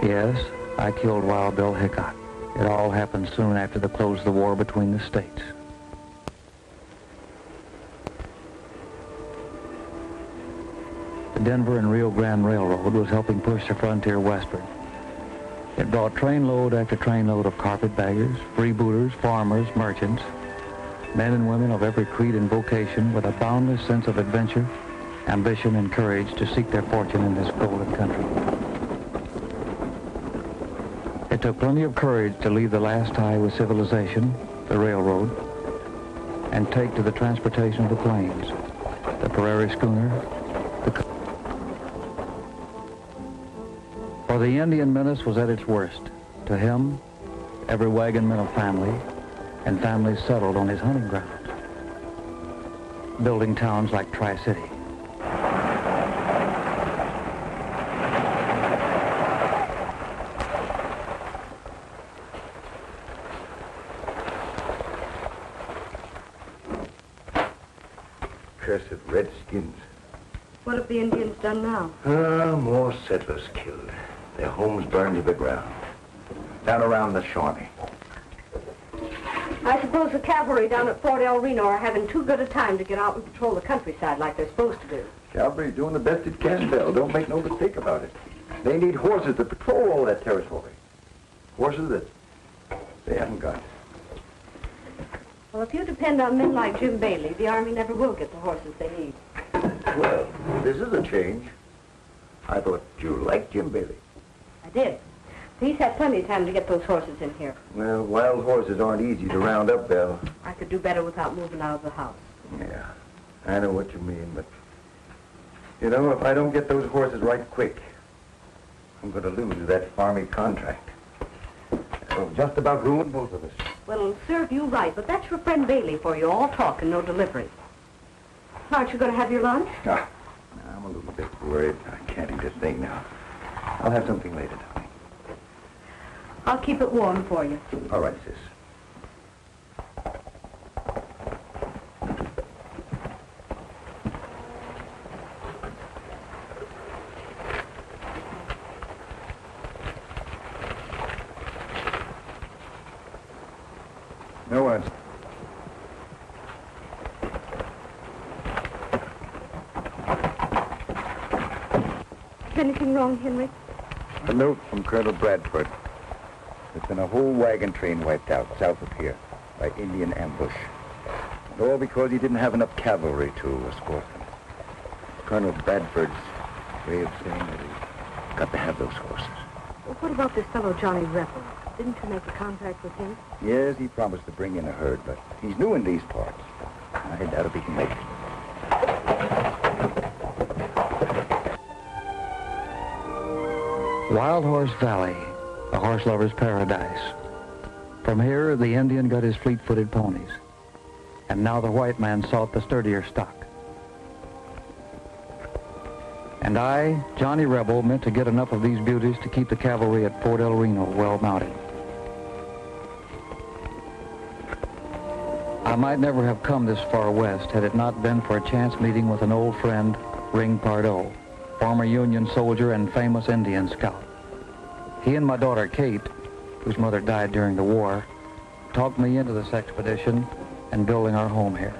Yes, I killed Wild Bill Hickok. It all happened soon after the close of the war between the states. The Denver and Rio Grande Railroad was helping push the frontier westward. It brought trainload after trainload of carpetbaggers, freebooters, farmers, merchants, men and women of every creed and vocation with a boundless sense of adventure, ambition, and courage to seek their fortune in this golden country. It took plenty of courage to leave the last tie with civilization, the railroad, and take to the transportation of the plains, the prairie schooner, For the Indian menace was at its worst. To him, every wagon meant a family, and families settled on his hunting grounds, building towns like Tri-City. Cursed redskins. What have the Indians done now? More settlers killed. Their homes burned to the ground. Down around the Shawnee. I suppose the cavalry down at Fort El Reno are having too good a time to get out and patrol the countryside like they're supposed to do. Cavalry's doing the best it can, Bill. Don't make no mistake about it. They need horses to patrol all that territory. Horses that they haven't got. Well, if you depend on men like Jim Bailey, the Army never will get the horses they need. Well, this is a change. I thought you liked Jim Bailey. I did. He's had plenty of time to get those horses in here. Well, wild horses aren't easy to round up, Bill. I could do better without moving out of the house. Yeah, I know what you mean, but... You know, if I don't get those horses right quick, I'm going to lose that farming contract. It'll just about ruin both of us. Well, it'll serve you right, but that's your friend Bailey for you. All talk and no delivery. Aren't you going to have your lunch? Ah, I'm a little bit worried. I can't eat a thing now. I'll have something later, darling. I'll keep it warm for you. All right, sis. No one. Is anything wrong, Henry? A note from Colonel Bradford. There's been a whole wagon train wiped out south of here by Indian ambush. And all because he didn't have enough cavalry to escort them. Colonel Bradford's way of saying that he's got to have those horses. Well, what about this fellow Johnny Rebel? Didn't you make a contract with him? Yes, he promised to bring in a herd, but he's new in these parts. I doubt if he can make it. Wild Horse Valley, a horse lover's paradise. From here, the Indian got his fleet-footed ponies. And now the white man sought the sturdier stock. And I, Johnny Rebel, meant to get enough of these beauties to keep the cavalry at Fort El Reno well mounted. I might never have come this far west had it not been for a chance meeting with an old friend, Ring Pardo, former Union soldier and famous Indian scout. He and my daughter Kate, whose mother died during the war, talked me into this expedition and building our home here.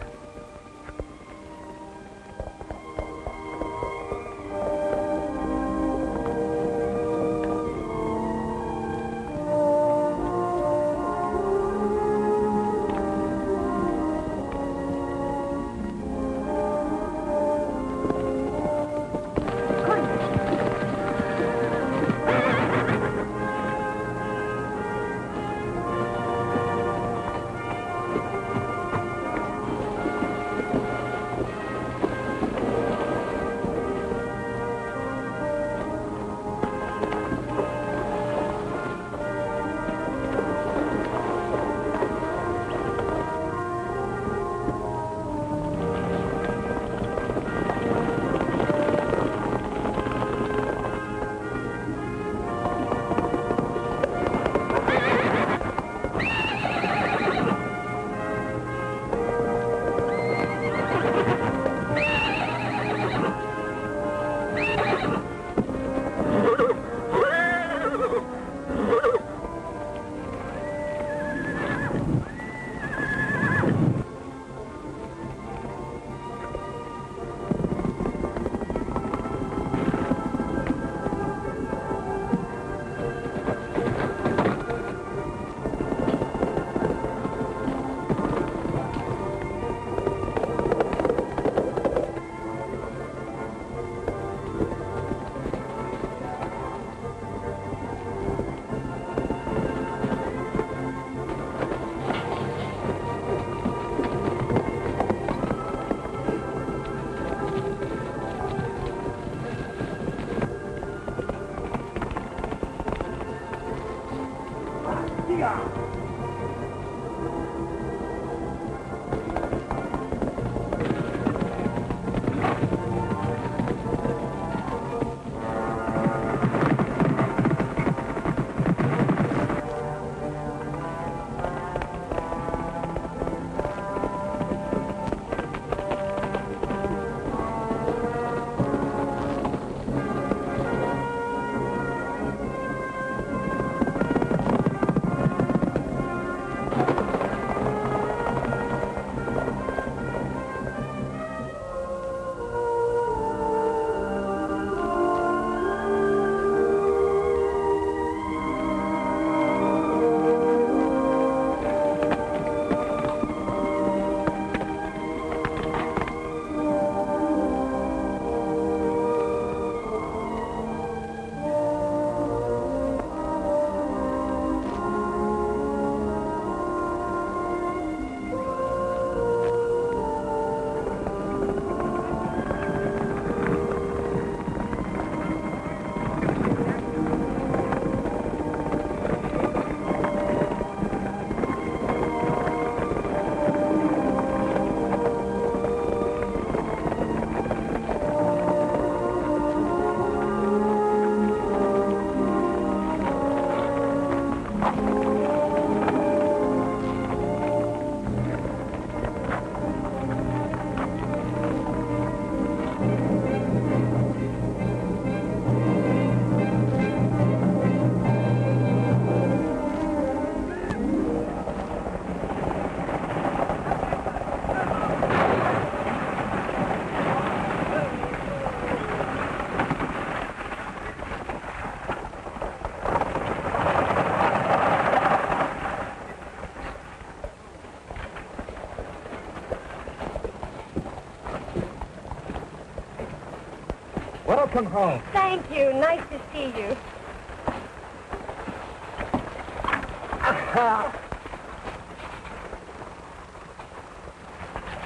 Welcome home. Thank you. Nice to see you.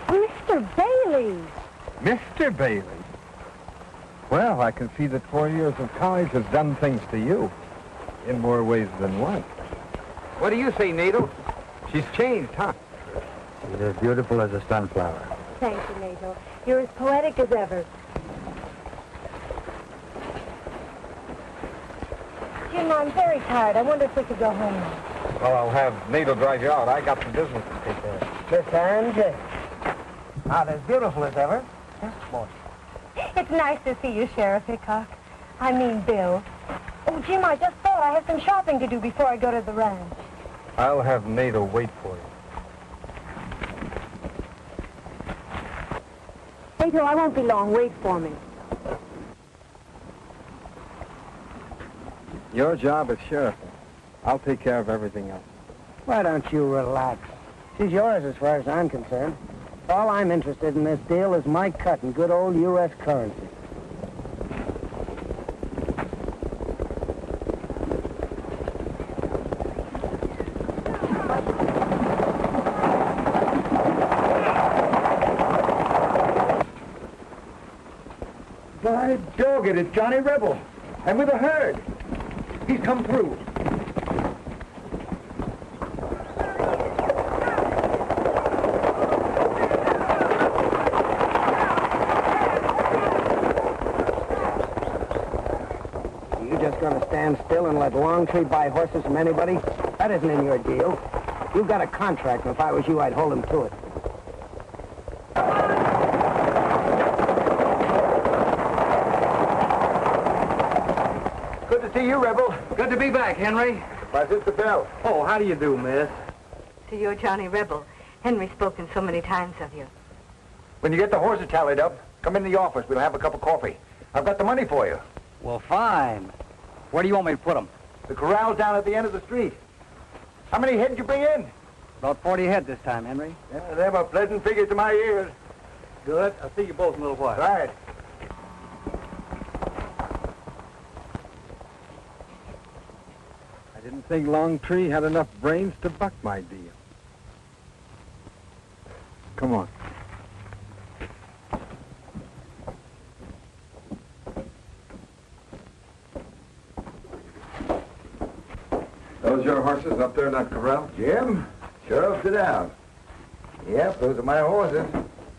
Mr. Bailey. Mr. Bailey? Well, I can see that 4 years of college has done things to you. In more ways than one. What do you say, Nato? She's changed, huh? She's as beautiful as a sunflower. Thank you, Nato. You're as poetic as ever. Jim, I'm very tired. I wonder if we could go home now. Well, I'll have Nato drive you out. I got some business to take care of. Miss Angie. Not as beautiful as ever. Yes, boy. It's nice to see you, Sheriff Hickok. I mean, Bill. Oh, Jim, I just thought I have some shopping to do before I go to the ranch. I'll have Nato wait for you. Nato, I won't be long. Wait for me. Your job is sheriff. I'll take care of everything else. Why don't you relax? She's yours as far as I'm concerned. All I'm interested in this deal is my cut in good old U.S. currency. By dog it, it's Johnny Rebel. And with a herd. He's come through. You just gonna stand still and let Longtree buy horses from anybody? That isn't in your deal. You've got a contract, and if I was you, I'd hold him to it. Good to see you, Rebel. Good to be back, Henry. My sister Belle. Oh, how do you do, miss? To your Johnny Rebel. Henry's spoken so many times of you. When you get the horses tallied up, come in the office. We'll have a cup of coffee. I've got the money for you. Well, fine. Where do you want me to put them? The corral's down at the end of the street. How many head did you bring in? About 40 head this time, Henry. Yeah, they were pleasant figures to my ears. Good. I'll see you both in a little while. Right. I didn't think Longtree had enough brains to buck my deal. Come on. Those your horses up there in that corral? Jim, Sheriff, sit down. Yep, those are my horses.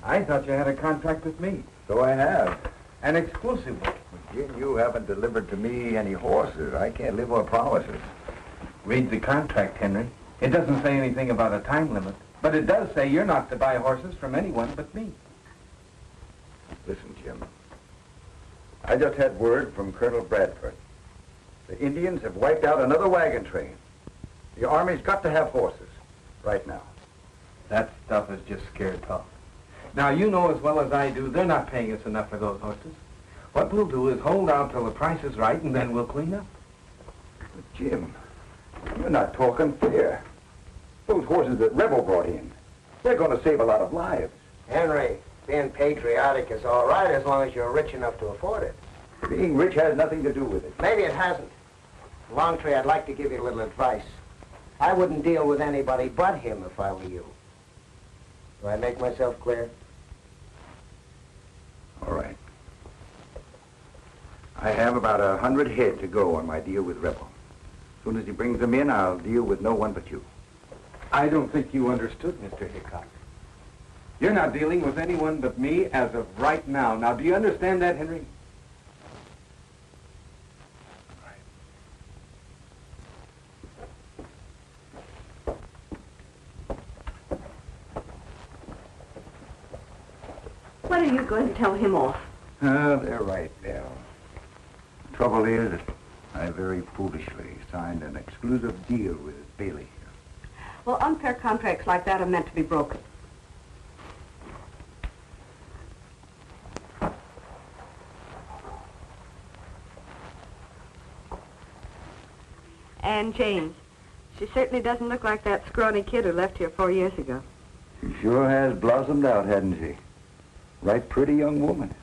I thought you had a contract with me. So I have. An exclusive one. Jim, you haven't delivered to me any horses. I can't live on promises. Read the contract, Henry. It doesn't say anything about a time limit, but it does say you're not to buy horses from anyone but me. Listen, Jim. I just had word from Colonel Bradford. The Indians have wiped out another wagon train. The Army's got to have horses right now. That stuff is just scared talk. Now, you know as well as I do, they're not paying us enough for those horses. What we'll do is hold out till the price is right, and then we'll clean up. But Jim, you're not talking fair. Those horses that Rebel brought in, they're going to save a lot of lives. Henry, being patriotic is all right as long as you're rich enough to afford it. Being rich has nothing to do with it. Maybe it hasn't. Longtree, I'd like to give you a little advice. I wouldn't deal with anybody but him if I were you. Do I make myself clear? All right. I have about 100 head to go on my deal with Rebel. As soon as he brings them in, I'll deal with no one but you. I don't think you understood, Mr. Hickok. You're not dealing with anyone but me as of right now. Now, do you understand that, Henry? When are you going to tell him off? They're right, Bill. The trouble is that I very foolishly signed an exclusive deal with Bailey. Well, unfair contracts like that are meant to be broken. And James, she certainly doesn't look like that scrawny kid who left here 4 years ago. She sure has blossomed out, hasn't she? Right pretty young woman.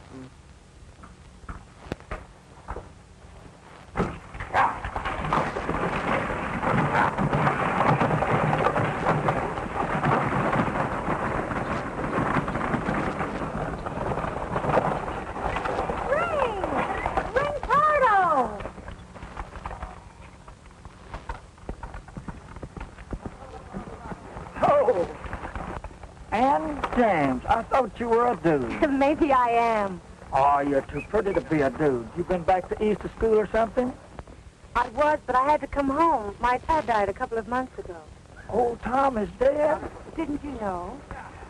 James, I thought you were a dude. Maybe I am. Oh, you're too pretty to be a dude. You been back to Easter school or something? I was, but I had to come home. My dad died a couple of months ago. Old Tom is dead? Didn't you know?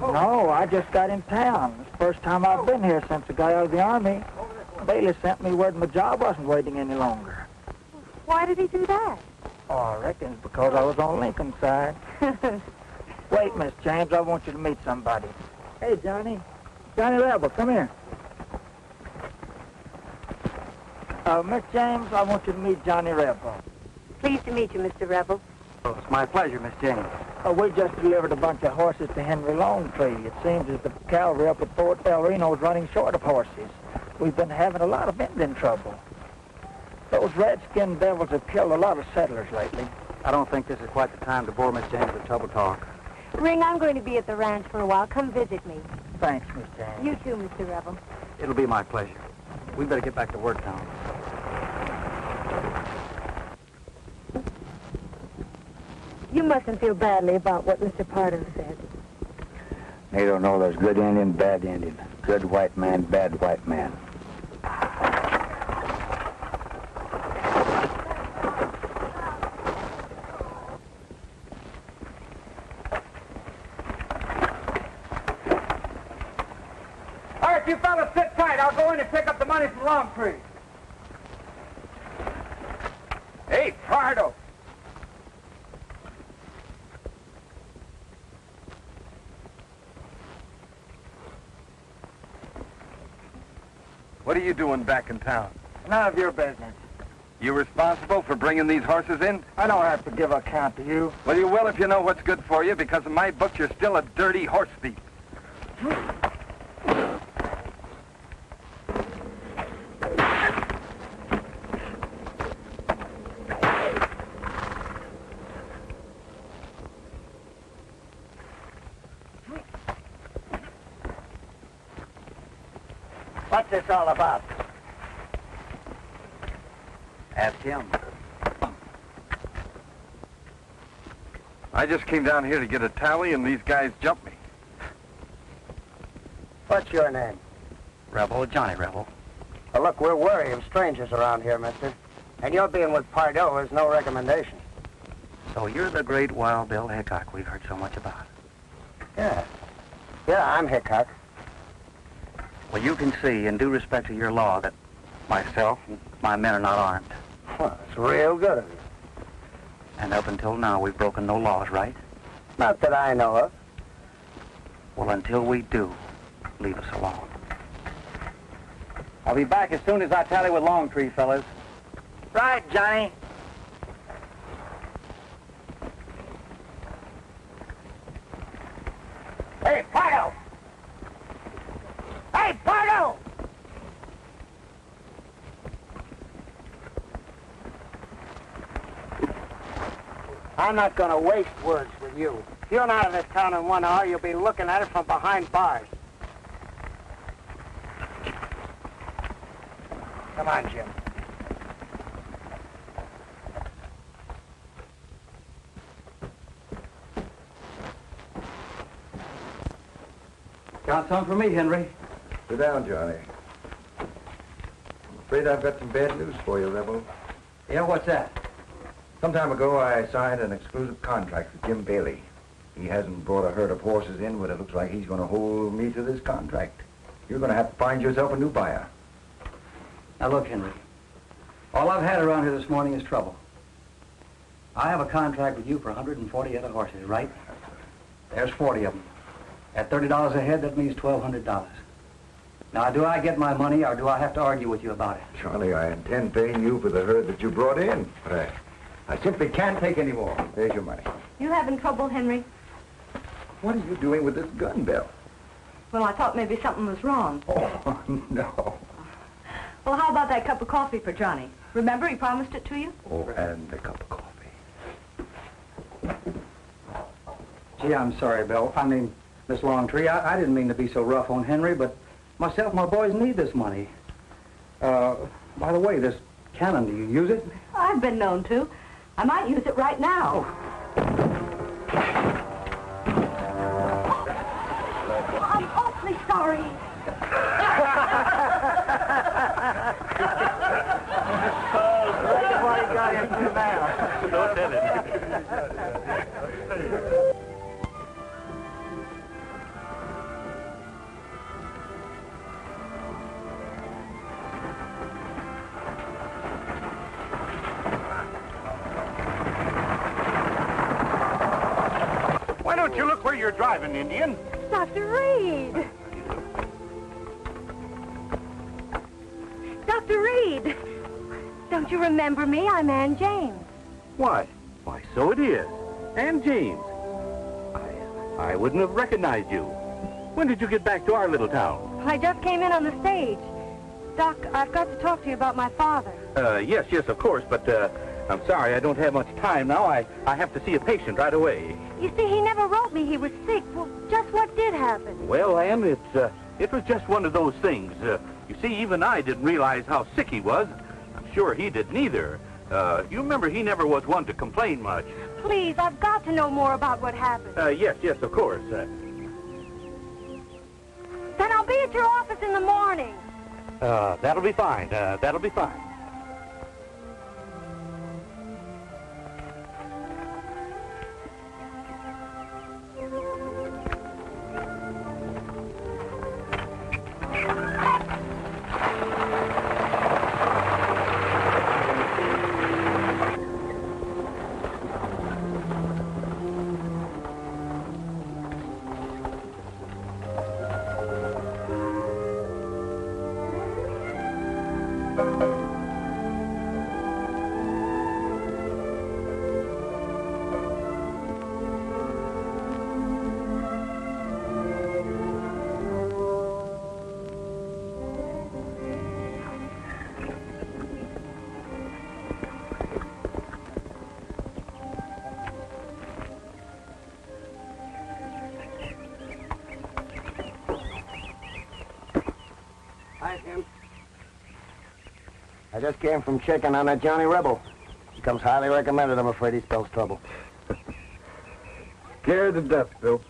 No, I just got in town. It's the first time I've been here since I got out of the Army. Bailey sent me word my job wasn't waiting any longer. Why did he do that? Oh, I reckon it's because I was on Lincoln's side. Wait, Miss James, I want you to meet somebody. Hey, Johnny. Johnny Rebel, come here. Miss James, I want you to meet Johnny Rebel. Pleased to meet you, Mr. Rebel. Oh, it's my pleasure, Miss James. We just delivered a bunch of horses to Henry Longtree. It seems as the cavalry up at Fort El Reno is running short of horses. We've been having a lot of Indian trouble. Those redskin devils have killed a lot of settlers lately. I don't think this is quite the time to bore Miss James with trouble talk. Ring, I'm going to be at the ranch for a while. Come visit me. Thanks, Miss James. You too, Mr. Rebel. It'll be my pleasure. We better get back to work now. You mustn't feel badly about what Mr. Pardo said. They don't know there's good Indian, bad Indian. Good white man, bad white man. All right, you fellas sit tight. I'll go in and pick up the money from Longtree. Hey, Pardo. What are you doing back in town? None of your business. You responsible for bringing these horses in? I don't have to give account to you. Well, you will if you know what's good for you, because in my book, you're still a dirty horse thief. What's this all about? Ask him. I just came down here to get a tally, and these guys jumped me. What's your name? Rebel, Johnny Rebel. Well, look, we're wary of strangers around here, mister. And your being with Pardo is no recommendation. So you're the great Wild Bill Hickok we've heard so much about. Yeah. Yeah, I'm Hickok. Well, you can see, in due respect to your law, that myself and my men are not armed. Well, it's real good of you. And up until now, we've broken no laws, right? Not that I know of. Well, until we do, leave us alone. I'll be back as soon as I tally with Longtree, fellas. Right, Johnny. Hey, Pardo! Hey, Pardo! I'm not going to waste words with you. If you're not out of this town in 1 hour, you'll be looking at it from behind bars. Come on, Jim. Got some for me, Henry. Sit down, Johnny. I'm afraid I've got some bad news for you, Rebel. Yeah, what's that? Some time ago, I signed an exclusive contract with Jim Bailey. He hasn't brought a herd of horses in, but it looks like he's going to hold me to this contract. You're going to have to find yourself a new buyer. Now, look, Henry. All I've had around here this morning is trouble. I have a contract with you for 140 other horses, right? There's 40 of them. At $30 a head, that means $1,200. Now, do I get my money, or do I have to argue with you about it? Charlie, I intend paying you for the herd that you brought in. But I simply can't take any more. There's your money. You having trouble, Henry? What are you doing with this gun, Bill? Well, I thought maybe something was wrong. Oh, no. Well, how about that cup of coffee for Johnny? Remember, he promised it to you? Oh, and a cup of coffee. Gee, I'm sorry, Bill. I mean, Miss Longtree, I didn't mean to be so rough on Henry, but myself and my boys need this money. By the way, this cannon, do you use it? I've been known to. I might use it right now. Oh, I'm awfully sorry. What he got into now? Don't tell it. Why don't you look where you're driving, Indian? Dr. Reed. Dr. Reed. Don't you remember me? I'm Ann James. Why, so it is. And James. I wouldn't have recognized you. When did you get back to our little town? I just came in on the stage. Doc, I've got to talk to you about my father. Yes, of course, but I'm sorry I don't have much time now. I have to see a patient right away. You see, he never wrote me he was sick. Well, just what did happen? Well, Ann, it was just one of those things. You see, even I didn't realize how sick he was. I'm sure he didn't either. You remember he never was one to complain much. Please, I've got to know more about what happened. Yes, of course. Then I'll be at your office in the morning. That'll be fine. That'll be fine. Hi, Tim. I just came from checking on that Johnny Rebel. He comes highly recommended. I'm afraid he spells trouble. Scared to death, Bill.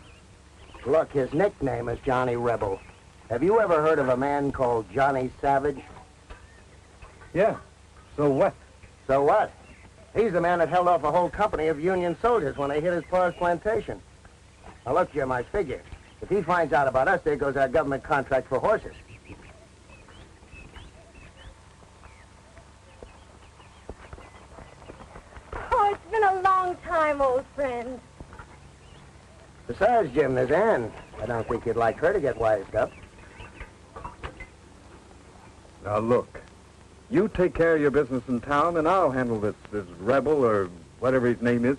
Look, his nickname is Johnny Rebel. Have you ever heard of a man called Johnny Savage? Yeah. So what? So what? He's the man that held off a whole company of Union soldiers when they hit his pa's plantation. Now, look, Jim, I figure. If he finds out about us, there goes our government contract for horses. Oh, it's been a long time, old friend. Besides, Jim, there's Ann. I don't think you'd like her to get wised up. Now, look. You take care of your business in town, and I'll handle this rebel or whatever his name is.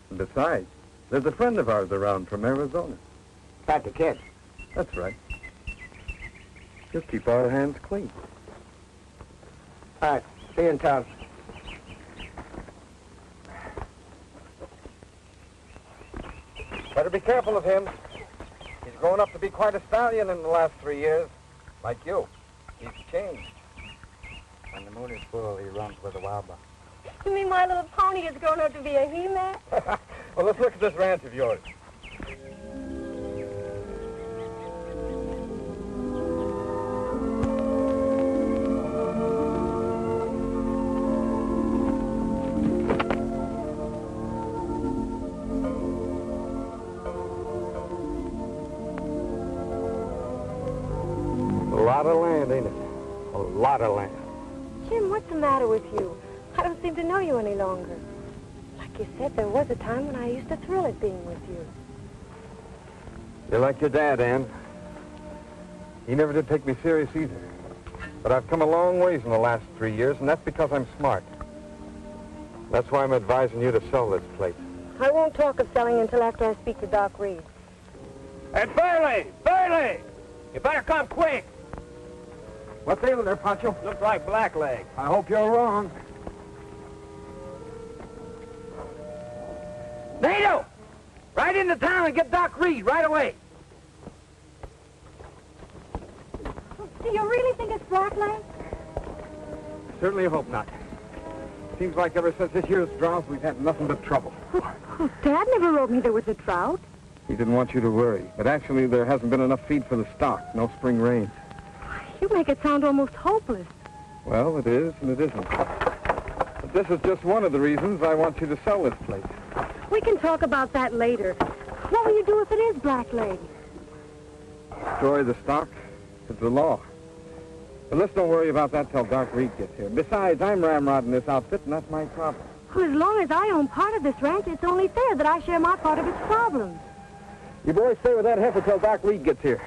And besides, there's a friend of ours around from Arizona. Back the kid. That's right. Just keep our hands clean. All right, see you in town. Better be careful of him. He's grown up to be quite a stallion in the last 3 years. Like you. He's changed. When the moon is full, he runs with the wild buck. You mean my little pony has grown up to be a he-man? Well, let's look at this ranch of yours. A lot of land, ain't it? A lot of land. Jim, what's the matter with you? I don't seem to know you any longer. Like you said, there was a time when I used to thrill at being with you. You're like your dad, Ann. He never did take me serious either. But I've come a long ways in the last 3 years, and that's because I'm smart. That's why I'm advising you to sell this place. I won't talk of selling until after I speak to Doc Reed. Hey, Bailey! Bailey! You better come quick! What's ailing there, Pancho? Looks like blackleg. I hope you're wrong. Nato! Right into town and get Doc Reed right away. Do you really think it's blackleg? Certainly hope not. Seems like ever since this year's drought, we've had nothing but trouble. Oh, Dad never wrote me there was a drought. He didn't want you to worry, but actually there hasn't been enough feed for the stock. No spring rains. You make it sound almost hopeless. Well, it is and it isn't. But this is just one of the reasons I want you to sell this place. We can talk about that later. What will you do if it is blackleg? Destroy the stock? It's the law. But let's don't worry about that till Doc Reed gets here. Besides, I'm ramrodding this outfit, and that's my problem. Well, as long as I own part of this ranch, it's only fair that I share my part of its problems. You boys stay with that heifer till Doc Reed gets here.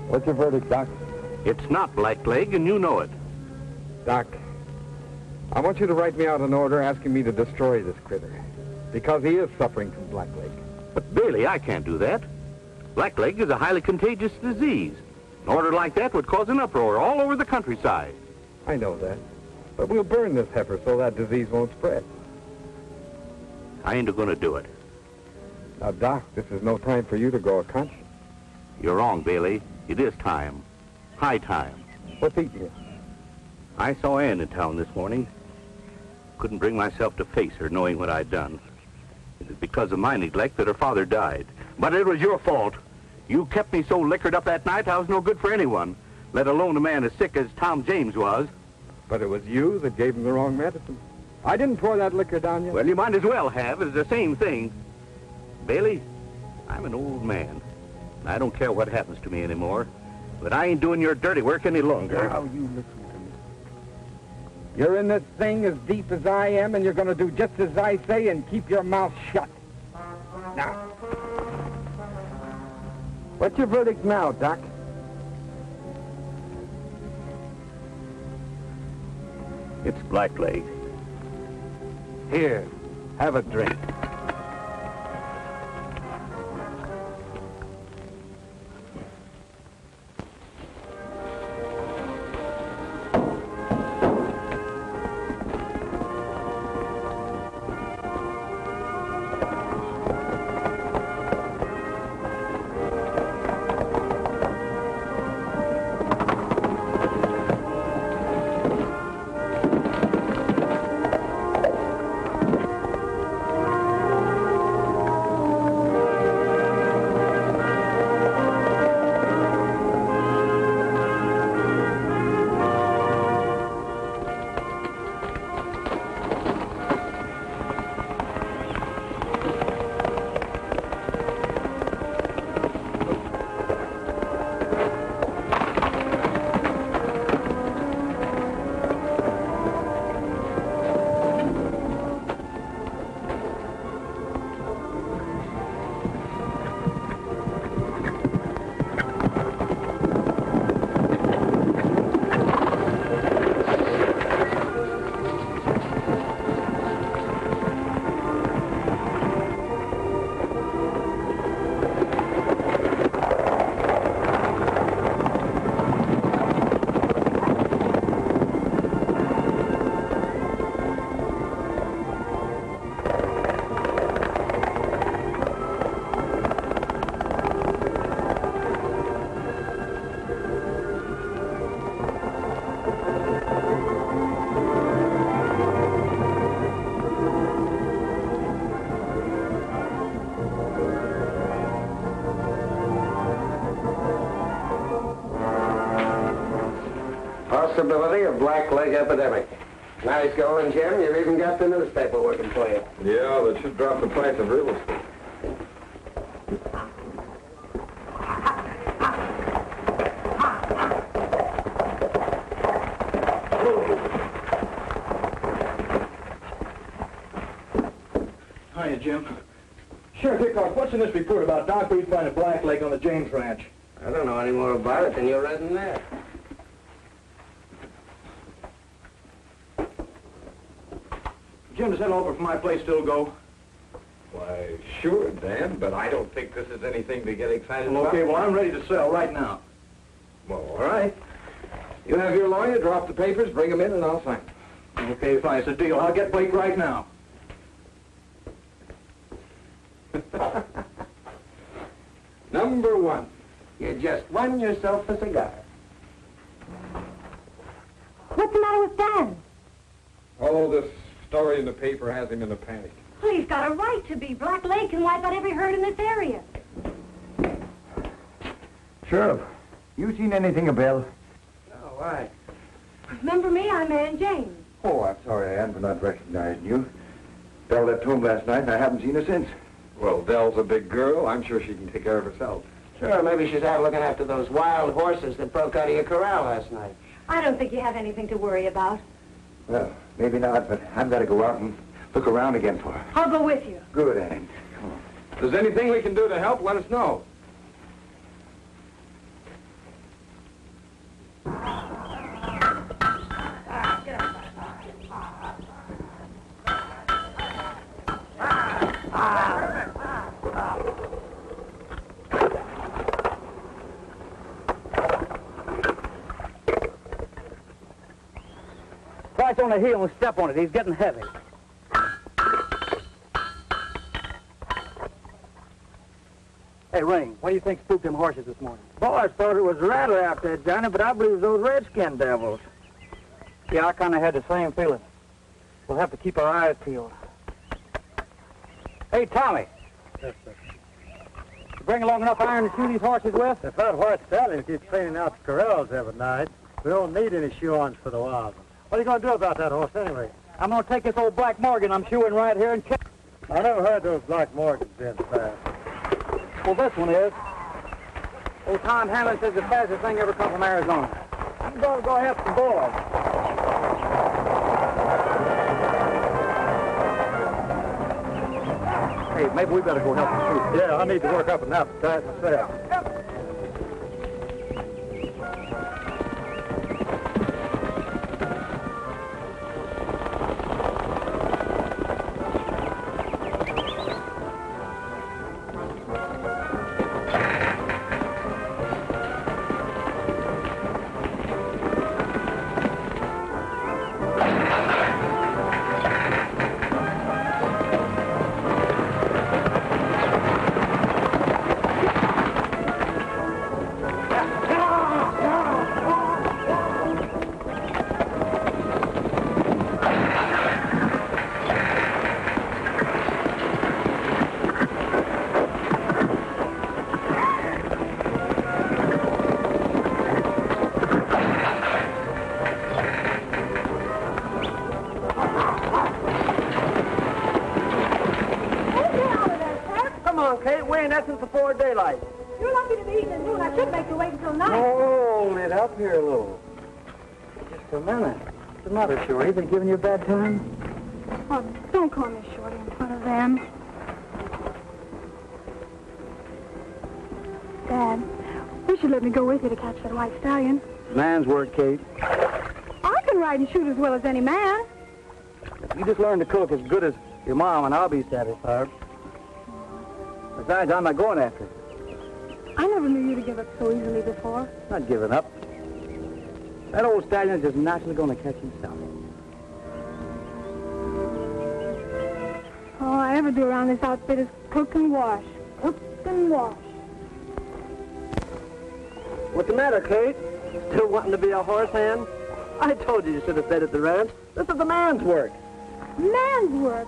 What's your verdict, Doc? It's not blackleg, and you know it. Doc, I want you to write me out an order asking me to destroy this critter. Because he is suffering from blackleg. But, Bailey, I can't do that. Blackleg is a highly contagious disease. An order like that would cause an uproar all over the countryside. I know that. But we'll burn this heifer so that disease won't spread. I ain't going to do it. Now, Doc, this is no time for you to go a conscience. You're wrong, Bailey. It is time. High time. What's eating you? I saw Ann in town this morning. Couldn't bring myself to face her knowing what I'd done. It was because of my neglect that her father died. But it was your fault. You kept me so liquored up that night I was no good for anyone, let alone a man as sick as Tom James was. But it was you that gave him the wrong medicine. I didn't pour that liquor down you. Well, you might as well have. It's the same thing. Bailey, I'm an old man. I don't care what happens to me anymore. But I ain't doing your dirty work any longer. Now, you listen to me. You're in this thing as deep as I am, and you're going to do just as I say and keep your mouth shut. Now. What's your verdict now, Doc? It's blackleg. Here, have a drink. possibility of black leg epidemic. Nice going, Jim. You've even got the newspaper working for you. Yeah, that should drop the price of real estate. Hiya, Jim. Sheriff Hickok, what's in this report about Doc Reed finding a black leg on the James Ranch? I don't know any more about it than you read in there. Jim, does that offer for my place still go? Why, sure, Dan, but I don't think this is anything to get excited about. Okay, well, I'm ready to sell right now. Well, all right. You have your lawyer drop the papers, bring them in, and I'll sign them. Okay, fine. It's a deal. I'll get Blake right now. Number one. You just won yourself a cigar. What's the matter with Dan? Oh, this story in the paper has him in a panic. Well, he's got a right to be. Black Lake can wipe out every herd in this area. Sheriff, you seen anything of Bill? Oh, why? Remember me? I'm Ann James. Oh, I'm sorry, Ann, for not recognizing you. Belle left home last night, and I haven't seen her since. Well, Dell's a big girl. I'm sure she can take care of herself. Sure, maybe she's out looking after those wild horses that broke out of your corral last night. I don't think you have anything to worry about. Well, maybe not, but I've got to go out and look around again for her. I'll go with you. Good, Ann. Come on. If there's anything we can do to help, let us know. Right on the heel and step on it. He's getting heavy. Hey, Ring, what do you think spooked them horses this morning? Boys thought it was a rattler out there, Johnny, but I believe it was those redskin devils. Yeah, I kind of had the same feeling. We'll have to keep our eyes peeled. Hey, Tommy. Yes, sir. You bring along enough iron to shoe these horses with? If that horse stallion keeps cleaning out the corrals every night, we don't need any shoe-ons for the wild ones. What are you going to do about that horse anyway? I'm going to take this old Black Morgan I'm shoeing right here and kick. I never heard those Black Morgans being fast. Well, this one is. Old Tom Hamlin says the fastest thing ever come from Arizona. I'm going to go help the boys. Hey, maybe we better go help them too. Yeah, I need to work up an appetite myself. Kate, we're in essence before daylight. You're lucky to be eating at noon. I should make you wait until night. Hold it up here a little. Just a minute. What's the matter, Shorty? They giving you a bad time? Oh, don't call me Shorty in front of them. Dad, you should let me go with you to catch that white stallion. Man's word, Kate. I can ride and shoot as well as any man. If you just learn to cook as good as your mom, and I'll be satisfied. Besides, I'm not going after it. I never knew you to give up so easily before. Not giving up. That old stallion is just naturally going to catch himself. All I ever do around this outfit is cook and wash. Cook and wash. What's the matter, Kate? Still wanting to be a horse hand? I told you should have stayed at the ranch. This is the man's work. Man's work?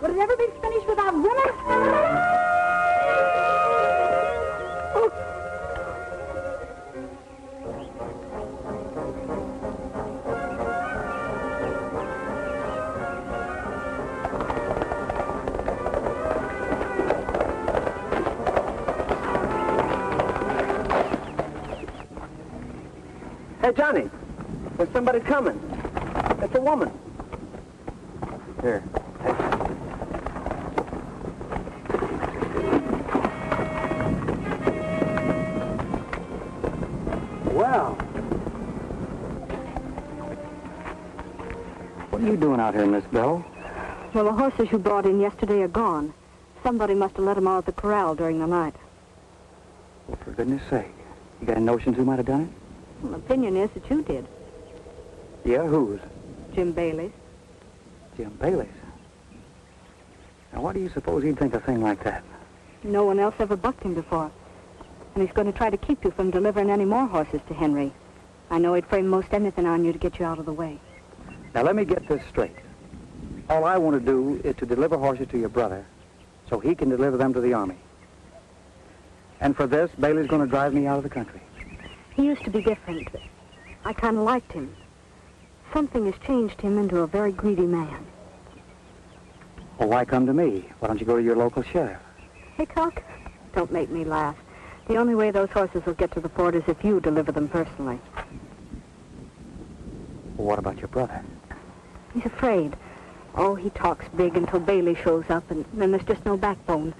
Would it ever be finished without women? Hey, Johnny, there's somebody coming. It's a woman. Here. Well, What are you doing out here, Miss Bell? Well, the horses you brought in yesterday are gone. Somebody must have let them out of the corral during the night. Well, for goodness sake. You got any notions who might have done it? Well, the opinion is that you did. Yeah, whose? Jim Bailey's. Jim Bailey's. Now, why do you suppose he'd think a thing like that? No one else ever bucked him before. And he's going to try to keep you from delivering any more horses to Henry. I know he'd frame most anything on you to get you out of the way. Now, let me get this straight. All I want to do is to deliver horses to your brother so he can deliver them to the Army. And for this, Bailey's going to drive me out of the country. He used to be different. I kind of liked him. Something has changed him into a very greedy man. Well, why come to me? Why don't you go to your local sheriff? Hickok, don't make me laugh. The only way those horses will get to the fort is if you deliver them personally. Well, what about your brother? He's afraid. Oh, he talks big until Bailey shows up, and then there's just no backbone.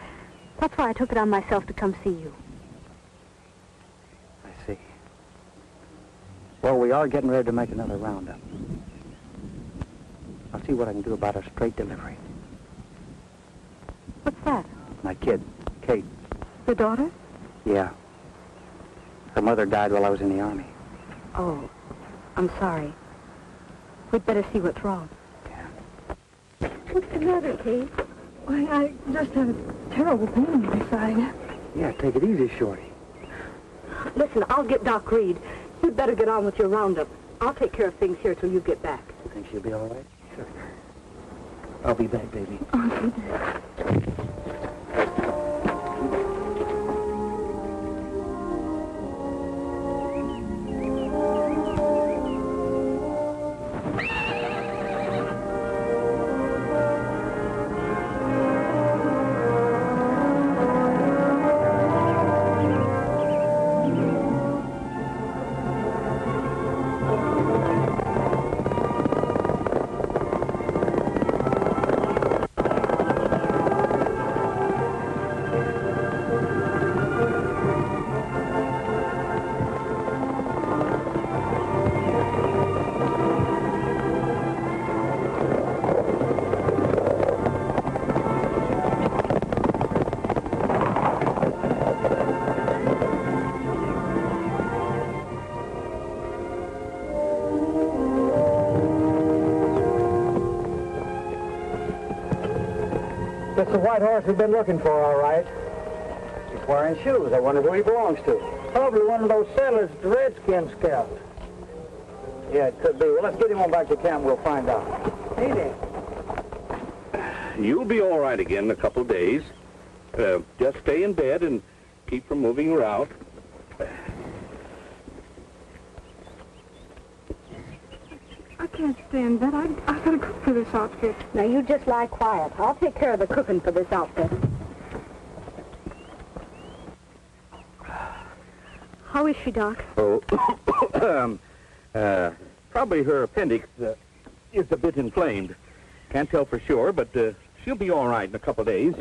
That's why I took it on myself to come see you. I see. Well, we are getting ready to make another roundup. I'll see what I can do about a straight delivery. What's that? My kid, Kate. Your daughter? Yeah. Her mother died while I was in the Army. Oh, I'm sorry. We'd better see what's wrong. What's the matter, Kate? Why, I just have a terrible pain in my side. Yeah, take it easy, Shorty. Listen, I'll get Doc Reed. You'd better get on with your roundup. I'll take care of things here till you get back. You think she'll be all right? Sure. I'll be back, baby. That's the white horse we've been looking for, all right. He's wearing shoes. I wonder who he belongs to. Probably one of those settlers the Redskins scalped. Yeah, it could be. Well, let's get him on back to camp and we'll find out. Hey there. You'll be all right again in a couple of days. Just stay in bed and keep from moving around. I can't stay in bed. I gotta cook for this outfit. Now, you just lie quiet. I'll take care of the cooking for this outfit. How is she, Doc? Oh, probably her appendix is a bit inflamed. Can't tell for sure, but she'll be all right in a couple of days.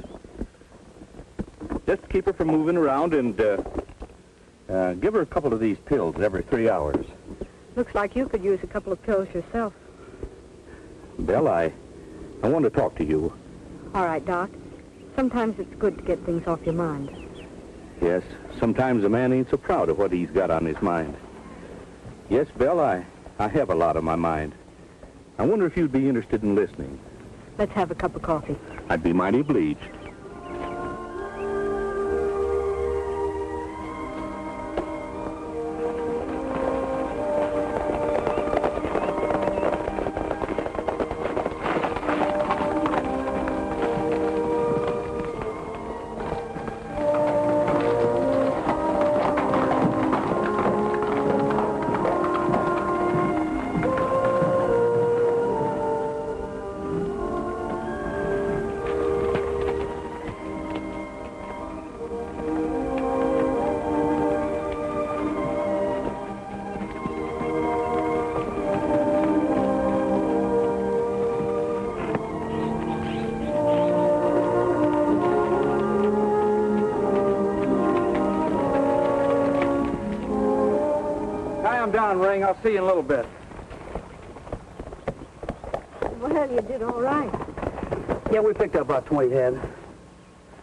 Just keep her from moving around and give her a couple of these pills every 3 hours. Looks like you could use a couple of pills yourself. Belle, I want to talk to you. All right, Doc. Sometimes it's good to get things off your mind. Yes, sometimes a man ain't so proud of what he's got on his mind. Yes, Belle, I have a lot on my mind. I wonder if you'd be interested in listening. Let's have a cup of coffee. I'd be mighty obliged. I'm down, Ring. I'll see you in a little bit. Well, you did all right. Yeah, we picked up about 20 head.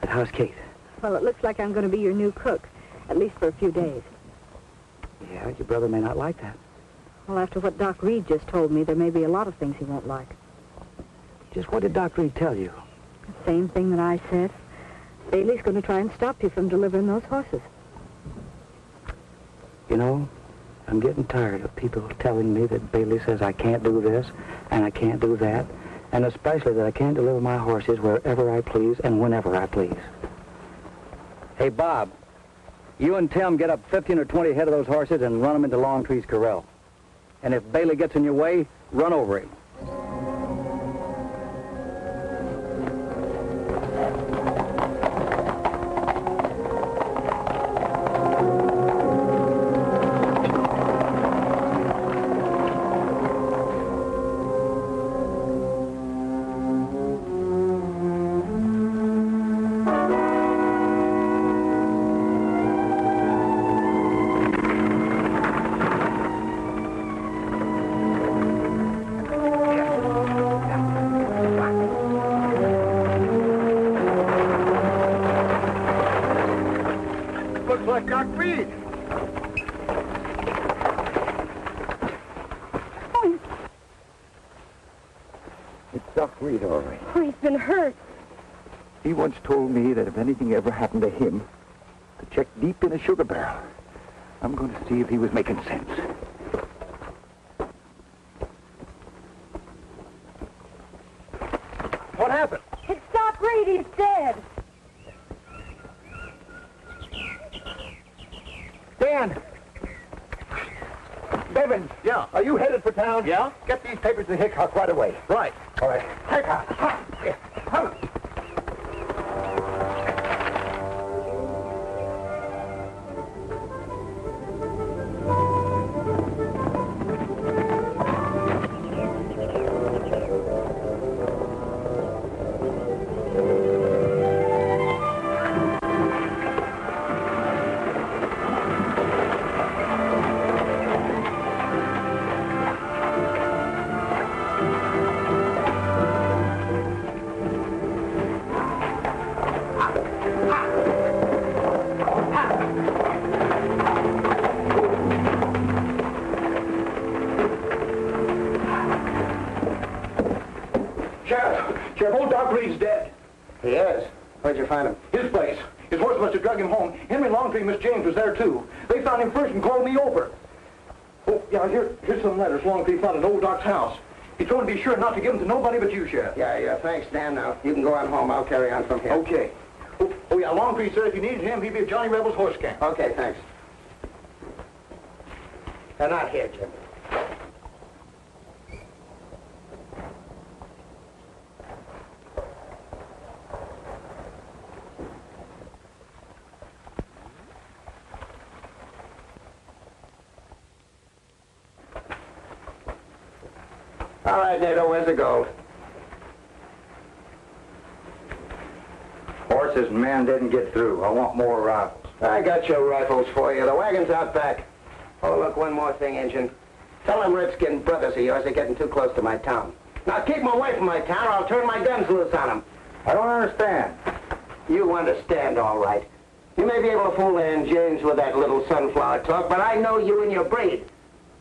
How's Kate? Well, it looks like I'm going to be your new cook, at least for a few days. Yeah, your brother may not like that. Well, after what Doc Reed just told me, there may be a lot of things he won't like. Just what did Doc Reed tell you? The same thing that I said. Bailey's going to try and stop you from delivering those horses. You know, I'm getting tired of people telling me that Bailey says I can't do this and I can't do that, and especially that I can't deliver my horses wherever I please and whenever I please. Hey, Bob, you and Tim get up 15 or 20 head of those horses and run them into Longtree's corral. And if Bailey gets in your way, run over him. Looks like Doc Reed. It's Doc Reed, all right. Oh, he's been hurt. He once told me that if anything ever happened to him, to check deep in a sugar barrel. I'm going to see if he was making sense. What happened? It's Doc Reed. He's dead. Dan! Bevins! Yeah? Are you headed for town? Yeah? Get these papers to Hickok right away. Right. All right. Hickok! Ha! Yeah. Come. Sheriff, old Doc Reed's dead. He is. Where'd you find him? His place. His horse must have drug him home. Henry Longtree and Miss James was there, too. They found him first and called me over. Oh, yeah, here's some letters Longtree found at old Doc's house. He told me to be sure not to give them to nobody but you, Sheriff. Yeah, thanks, Dan. Now, you can go on home. I'll carry on from here. Okay. Oh, yeah, Longtree said if you needed him, he'd be at Johnny Rebel's horse camp. Okay, thanks. They're not here, Jim. All right, Nato, where's the gold? Horses and men didn't get through. I want more rifles. I got your rifles for you. The wagon's out back. Oh, look, one more thing, Injun. Tell them redskin brothers of yours are getting too close to my town. Now, keep them away from my town or I'll turn my guns loose on them. I don't understand. You understand, all right. You may be able to fool Ann James with that little sunflower talk, but I know you and your breed.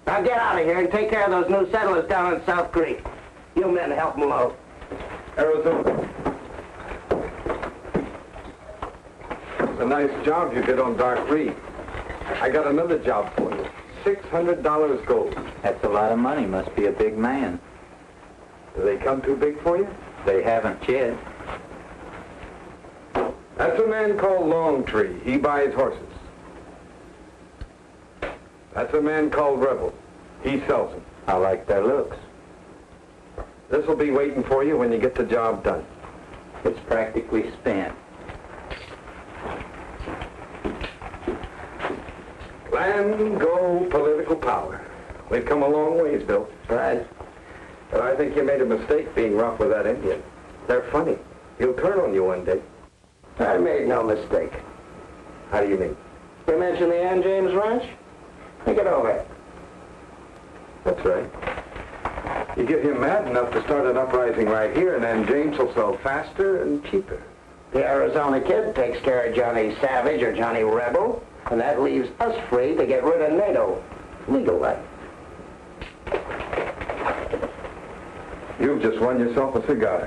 Now get out of here and take care of those new settlers down in South Creek. You men help them load. Arizona. It's a nice job you did on Doc Reed. I got another job for you. $600 gold. That's a lot of money. Must be a big man. Do they come too big for you? They haven't yet. That's a man called Longtree. He buys horses. That's a man called Rebel. He sells them. I like their looks. This will be waiting for you when you get the job done. It's practically spent. Land, go, political power. We've come a long ways, Bill. Right. But I think you made a mistake being rough with that Indian. They're funny. He'll turn on you one day. I made no mistake. How do you mean? You mentioned the Ann James Ranch? Think it over. That's right. You get him mad enough to start an uprising right here, and then James will sell faster and cheaper. The Arizona kid takes care of Johnny Savage or Johnny Rebel, and that leaves us free to get rid of NATO. Legal way. You've just won yourself a cigar.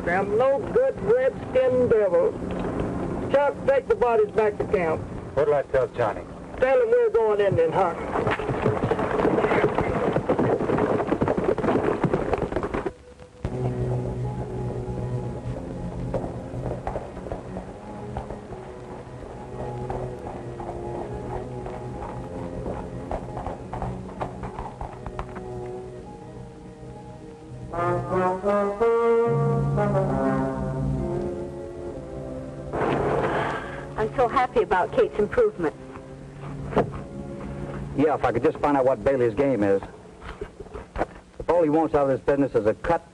Them no good red-skinned devils. Chuck, take the bodies back to camp. What'll I tell Johnny? Tell him we're going Indian hunting. I'm so happy about Kate's improvement. Yeah, if I could just find out what Bailey's game is. If all he wants out of this business is a cut,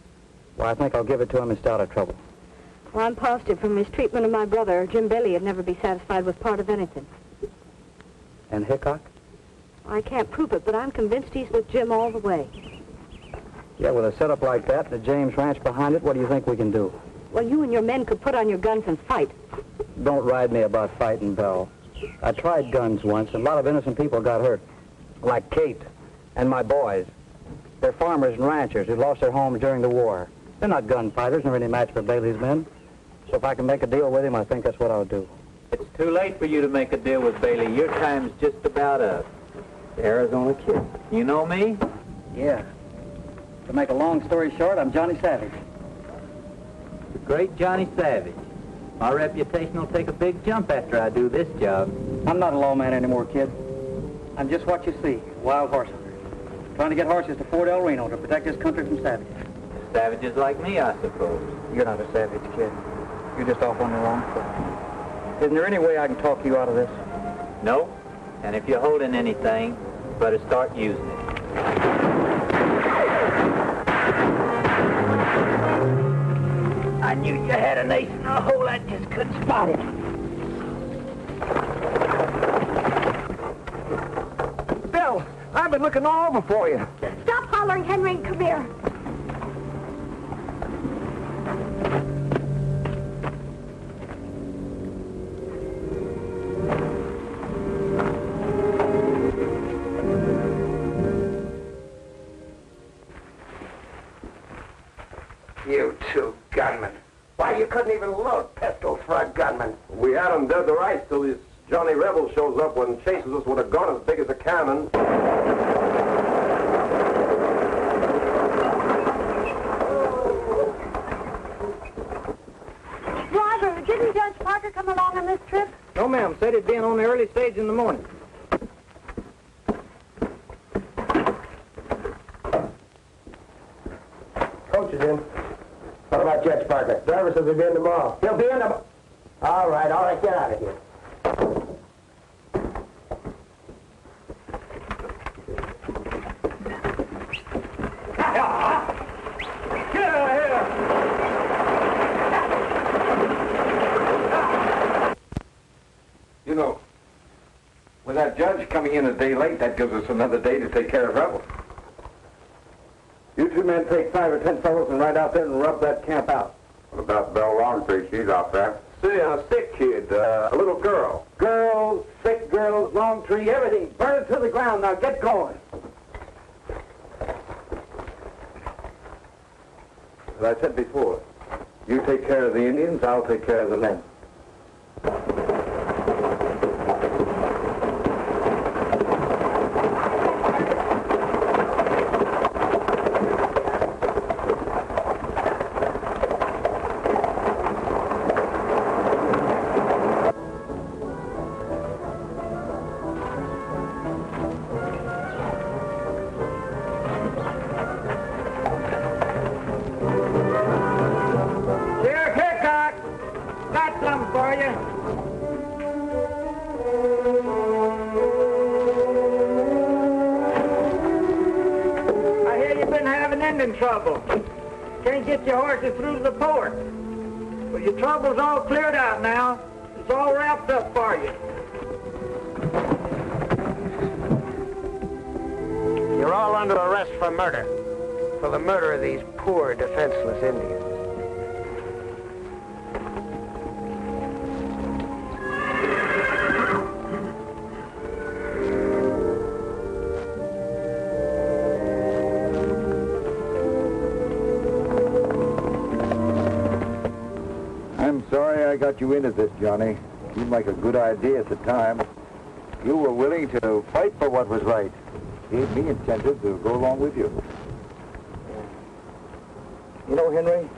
well, I think I'll give it to him and stay out of trouble. Well, I'm positive from his treatment of my brother, Jim Bailey would never be satisfied with part of anything. And Hickok? I can't prove it, but I'm convinced he's with Jim all the way. Yeah, with a setup like that, the James Ranch behind it, what do you think we can do? Well, you and your men could put on your guns and fight. Don't ride me about fighting, Belle. I tried guns once, and a lot of innocent people got hurt. Like Kate and my boys. They're farmers and ranchers who lost their homes during the war. They're not gunfighters nor any match for Bailey's men. So if I can make a deal with him, I think that's what I'll do. It's too late for you to make a deal with Bailey. Your time's just about up. Arizona kid. You know me? Yeah. To make a long story short, I'm Johnny Savage. The great Johnny Savage. My reputation will take a big jump after I do this job. I'm not a lawman anymore, kid. I'm just what you see, wild horse hunter. Trying to get horses to Fort El Reno to protect this country from savages. Savages like me, I suppose. You're not a savage, kid. You're just off on the wrong foot. Isn't there any way I can talk you out of this? No. And if you're holding anything, you better start using it. I knew you had an ace in the hole. I just couldn't spot it. Bill, I've been looking all over for you. Stop hollering, Henry, and come here. You two gunmen. Why, you couldn't even load pistols for a gunman. We had him dead to rights till this Johnny Rebel shows up and chases us with a gun as big as a cannon. Driver, didn't Judge Parker come along on this trip? No, ma'am. Said he'd be in on the early stage in the morning. Coach is in. What about Judge Parker? Driver says he'll be in tomorrow. He'll be in tomorrow. All right, get out of here. Get out of here! You know, with that judge coming in a day late, that gives us another day to take care of Rebel. You two men take 5 or 10 fellows and ride out there and rub that camp out. What about Belle Longtree? She's out there. See, a sick kid, a little girl. Girls, sick girls, Longtree, everything. Burn it to the ground. Now get going. As I said before, you take care of the Indians, I'll take care of the men. Sheriff Hickok, that's trouble. Can't get your horses through to the port. Well, your trouble's all cleared out now. It's all wrapped up for you. You're all under arrest for murder. For the murder of these poor, defenseless Indians. I'm sorry I got you into this, Johnny. Seemed like a good idea at the time. You were willing to fight for what was right. Gave me incentive to go along with you. You know, Henry,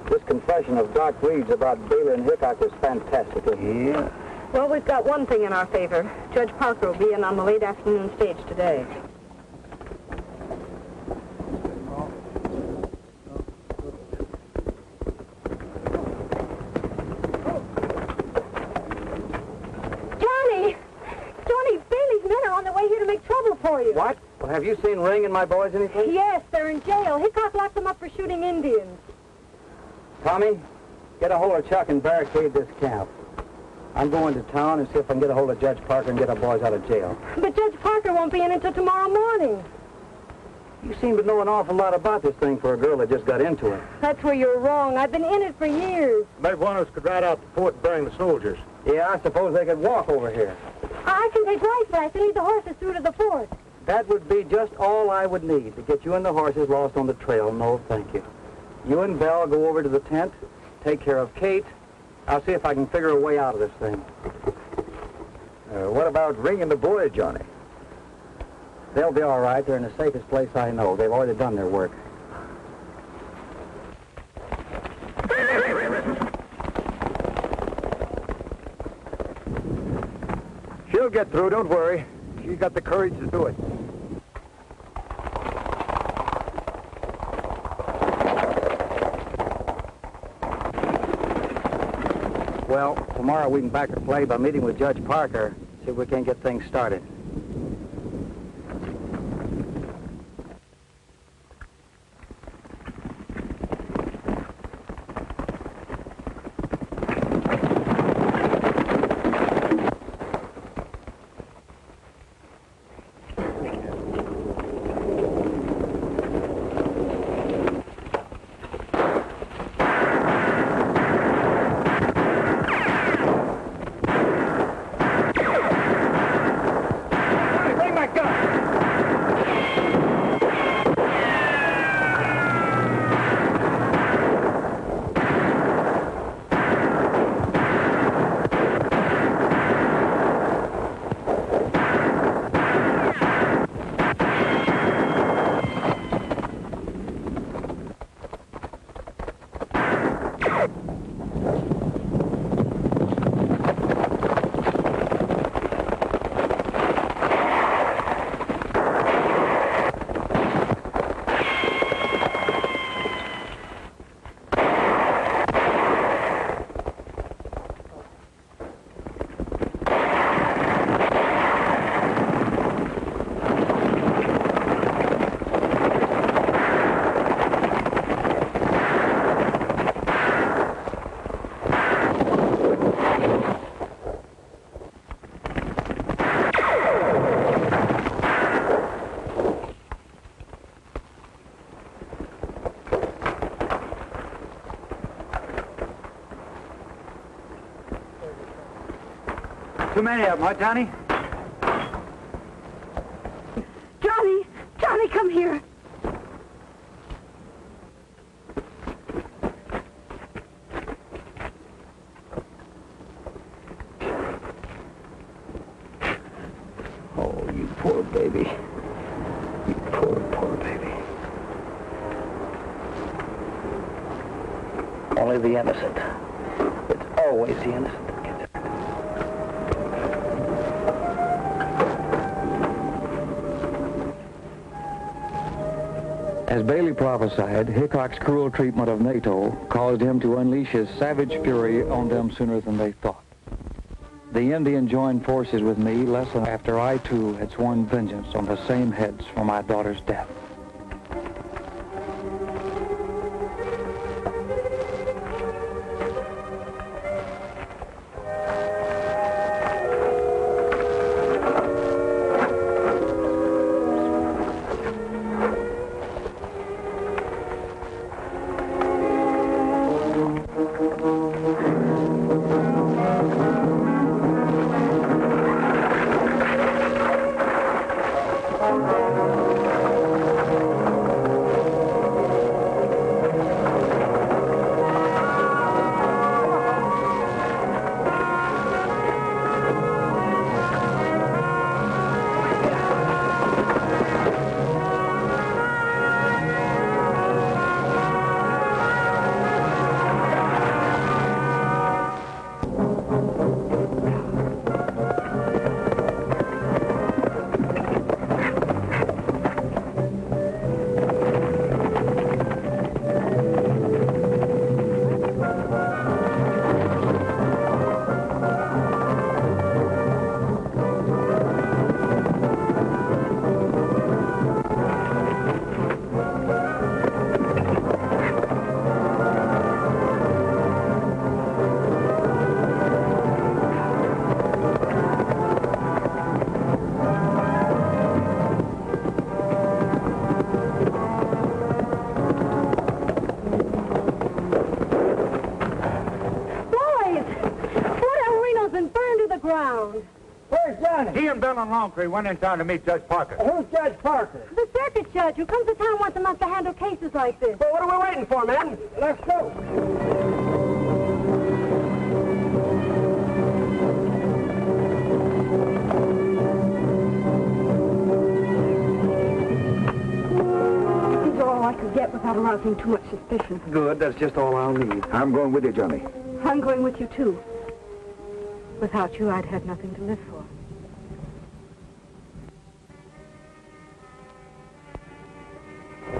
this confession of Doc Reed's about Baylor and Hickok is fantastic, isn't it? Yeah. Well, we've got one thing in our favor. Judge Parker will be in on the late afternoon stage today. What? Well, have you seen Ring and my boys anything? Yes, they're in jail. Hickok locked them up for shooting Indians. Tommy, get a hold of Chuck and barricade this camp. I'm going to town and see if I can get a hold of Judge Parker and get our boys out of jail. But Judge Parker won't be in until tomorrow morning. You seem to know an awful lot about this thing for a girl that just got into it. That's where you're wrong. I've been in it for years. Maybe one of us could ride out to fort and bring the soldiers. Yeah, I suppose they could walk over here. I can take Whiteflash and lead the horses through to the fort. That would be just all I would need to get you and the horses lost on the trail. No, thank you. You and Belle go over to the tent, take care of Kate. I'll see if I can figure a way out of this thing. What about Ring and the boys, Johnny? They'll be all right. They're in the safest place I know. They've already done their work. She'll get through, don't worry. She's got the courage to do it. Well, tomorrow we can back our play by meeting with Judge Parker, see if we can't get things started. Too many of them, huh, Johnny? Johnny! Johnny, come here. Oh, you poor baby. You poor baby. Only the innocent. It's always the innocent. As Bailey prophesied, Hickok's cruel treatment of NATO caused him to unleash his savage fury on them sooner than they thought. The Indian joined forces with me less than after I, too, had sworn vengeance on the same heads for my daughter's death. Me and Bill and Longtree went in town to meet Judge Parker. Who's Judge Parker? The circuit judge who comes to town once a month to handle cases like this. Well, what are we waiting for, man? Let's go. These are all I could get without arousing too much suspicion. Good, that's just all I'll need. I'm going with you, Johnny. I'm going with you, too. Without you, I'd have nothing to live for.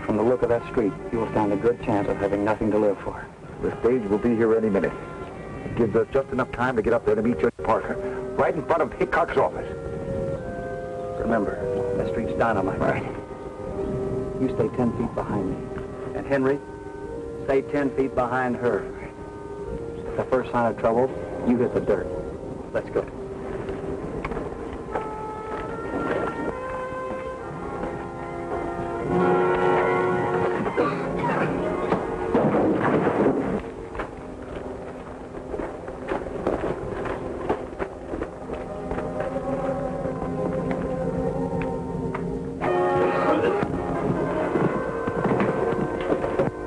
From the look of that street, you'll stand a good chance of having nothing to live for. The stage will be here any minute. It gives us just enough time to get up there to meet Judge Parker, right in front of Hickok's office. Remember, that street's dynamite. Right. You stay 10 feet behind me. And Henry, stay 10 feet behind her. At the first sign of trouble, you hit the dirt. Let's go.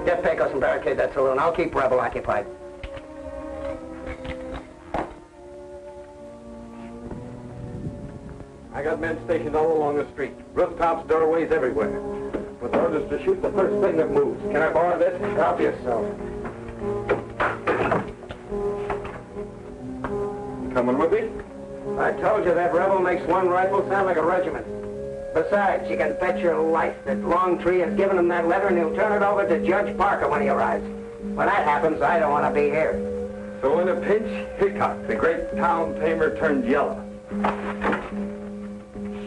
Get Pecos and barricade that saloon. I'll keep Rebel occupied. I got men stationed all along the street. Rooftops, doorways, everywhere. With orders to shoot the first thing that moves. Can I borrow this? Help yourself. Coming with me? I told you that Rebel makes one rifle sound like a regiment. Besides, you can bet your life that Longtree has given him that letter and he'll turn it over to Judge Parker when he arrives. When that happens, I don't want to be here. So in a pinch, Hickok, the great town tamer, turned yellow.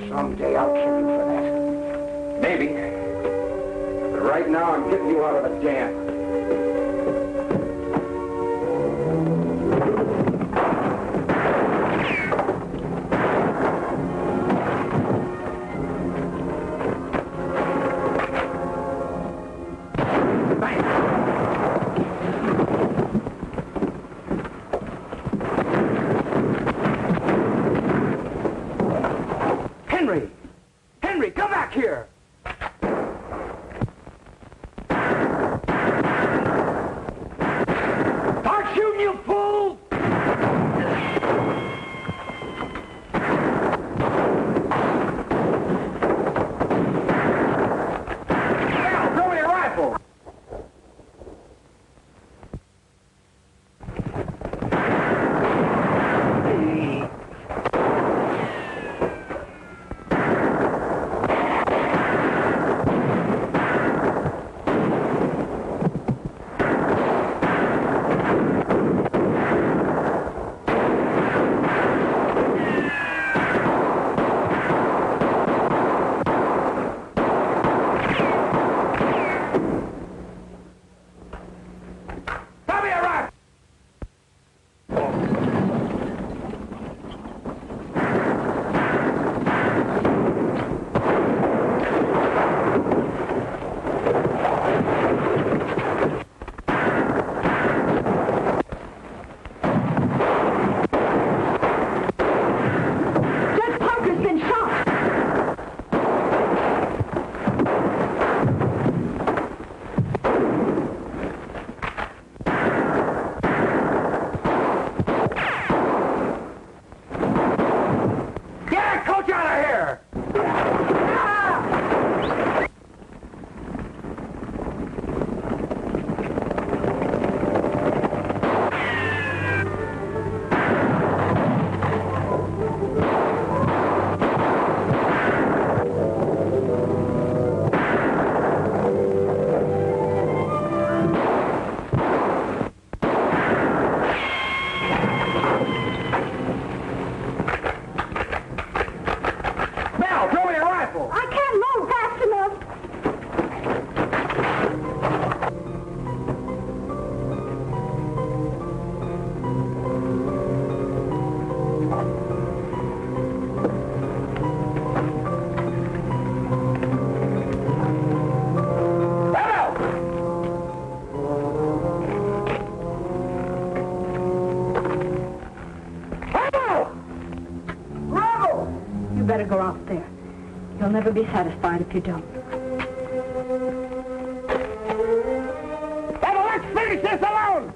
Someday I'll kill you for that. Maybe. But right now, I'm getting you out of the jam. Henry! Henry, come back here! never be satisfied if you don't. Then let's finish this alone!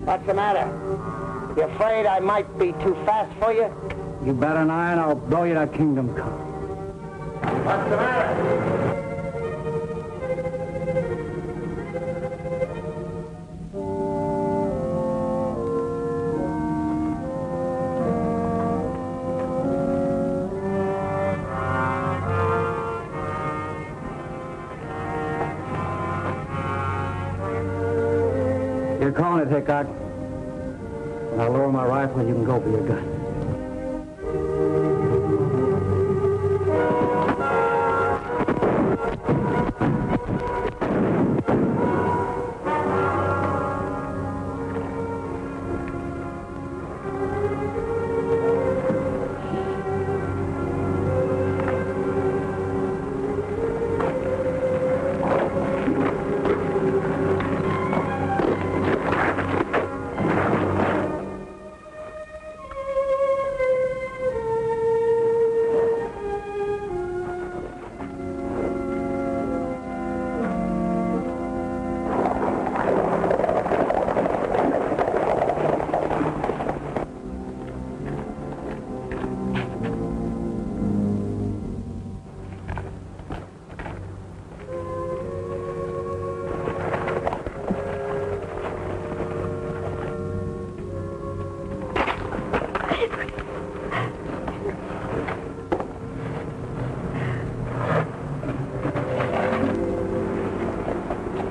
What's the matter? You afraid I might be too fast for you? You bet an eye and I'll blow you to kingdom come. What's the matter? You're calling it, Hickok. When I lower my rifle, you can go for your gun.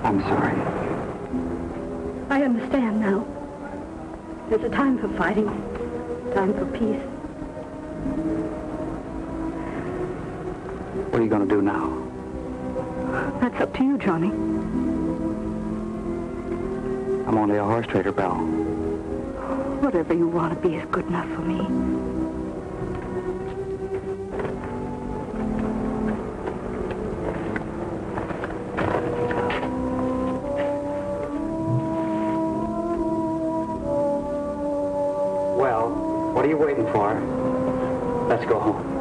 I'm sorry. I understand now. There's a time for fighting, time for peace. What are you going to do now? That's up to you, Johnny. I'm only a horse trader, Belle. Whatever you want to be is good enough for me. Well, what are you waiting for? Let's go home.